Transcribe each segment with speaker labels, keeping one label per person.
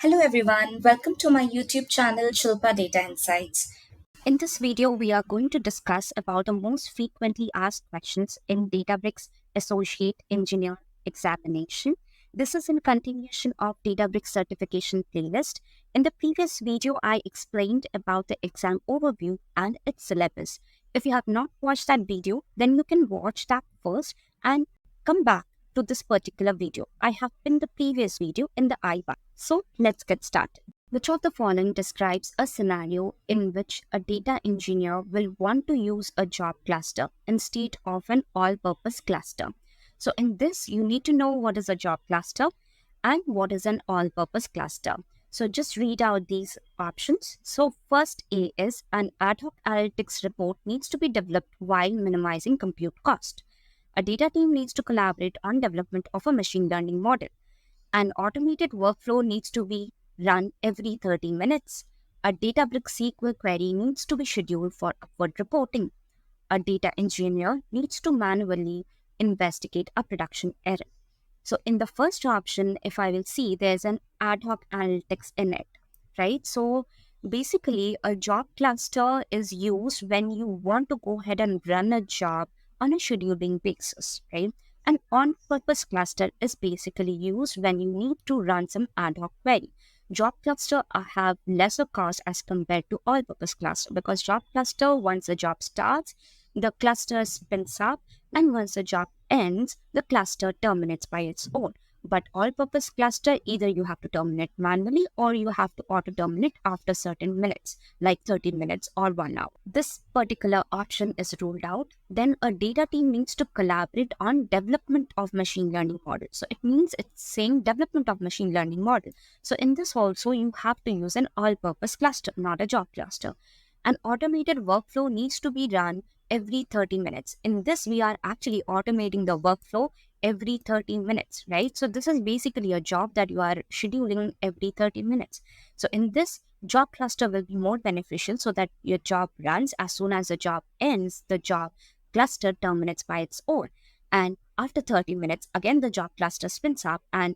Speaker 1: Hello everyone, welcome to my YouTube channel Shilpa Data Insights. In this video, we are going to discuss about the most frequently asked questions in Databricks Associate Engineer Examination. This is in continuation of Databricks certification playlist. In the previous video, I explained about the exam overview and its syllabus. If you have not watched that video, then you can watch that first and come back to this particular video. I have pinned the previous video in the I bar. So let's get started. Which of the following describes a scenario in which a data engineer will want to use a job cluster instead of an all-purpose cluster? So in this, you need to know what is a job cluster and what is an all-purpose cluster. So just read out these options. So first A is an ad hoc analytics report needs to be developed while minimizing compute cost. A data team needs to collaborate on development of a machine learning model. An automated workflow needs to be run every 30 minutes. A Databricks SQL query needs to be scheduled for upward reporting. A data engineer needs to manually investigate a production error. So in the first option, if I will see, there's an ad hoc analytics in it, right? So basically, a job cluster is used when you want to go ahead and run a job on a scheduling basis, right? An on-purpose cluster is basically used when you need to run some ad hoc query. Job cluster have lesser cost as compared to all-purpose cluster because job cluster, once the job starts, the cluster spins up, and once the job ends, the cluster terminates by its own. But all-purpose cluster, either you have to terminate manually or you have to auto-terminate after certain minutes, like 30 minutes or 1 hour. This particular option is ruled out. Then a data team needs to collaborate on development of machine learning model. So it means it's saying development of machine learning model. So in this also, you have to use an all-purpose cluster, not a job cluster. An automated workflow needs to be run every 30 minutes. In this, we are actually automating the workflow every 30 minutes, right? So this is basically a job that you are scheduling every 30 minutes. So in this, job cluster will be more beneficial so that your job runs as soon as the job ends, the job cluster terminates by its own. And after 30 minutes, again, the job cluster spins up and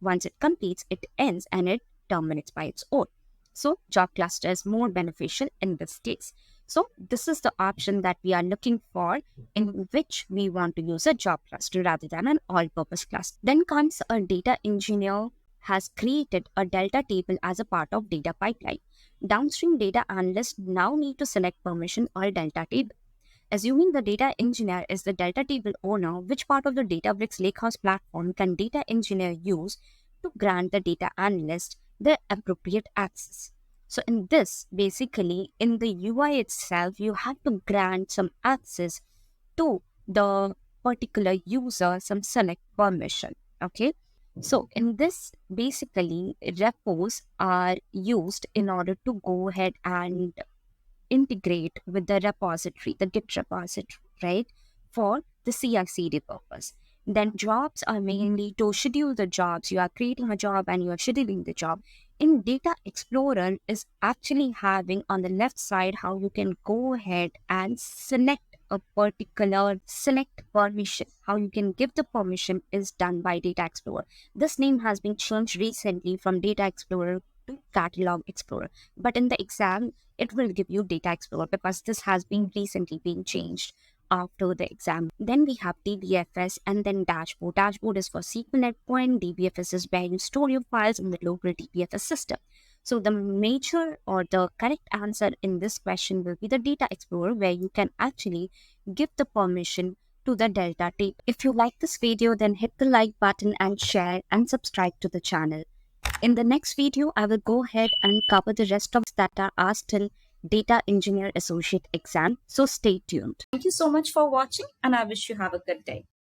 Speaker 1: once it completes, it ends and it terminates by its own. So job cluster is more beneficial in this case. So this is the option that we are looking for in which we want to use a job cluster rather than an all-purpose cluster. Then comes a data engineer has created a delta table as a part of data pipeline. Downstream data analysts now need to select permission or delta table. Assuming the data engineer is the delta table owner, which part of the Databricks Lakehouse platform can data engineer use to grant the data analyst the appropriate access? So in this, basically, in the UI itself, you have to grant some access to the particular user, some select permission, okay? So in this, basically, repos are used in order to go ahead and integrate with the repository, the Git repository, right? For the CI/CD purpose. Then jobs are mainly to schedule the jobs. You are creating a job and you are scheduling the job. In Data Explorer is actually having on the left side how you can go ahead and select a particular select permission. How you can give the permission is done by Data Explorer. This name has been changed recently from Data Explorer to Catalog Explorer. But in the exam, it will give you Data Explorer because this has been recently been changed after the exam. Then we have DBFS and then dashboard. Dashboard is for SQL endpoint. DBFS is where you store your files in the local DBFS system. So the major or the correct answer in this question will be the Data Explorer, where you can actually give the permission to the Delta table. If you like this video, then hit the like button and share and subscribe to the channel. In the next video, I will go ahead and cover the rest of that are asked in Data Engineer Associate exam. So stay tuned. Thank you so much for watching and I wish you have a good day.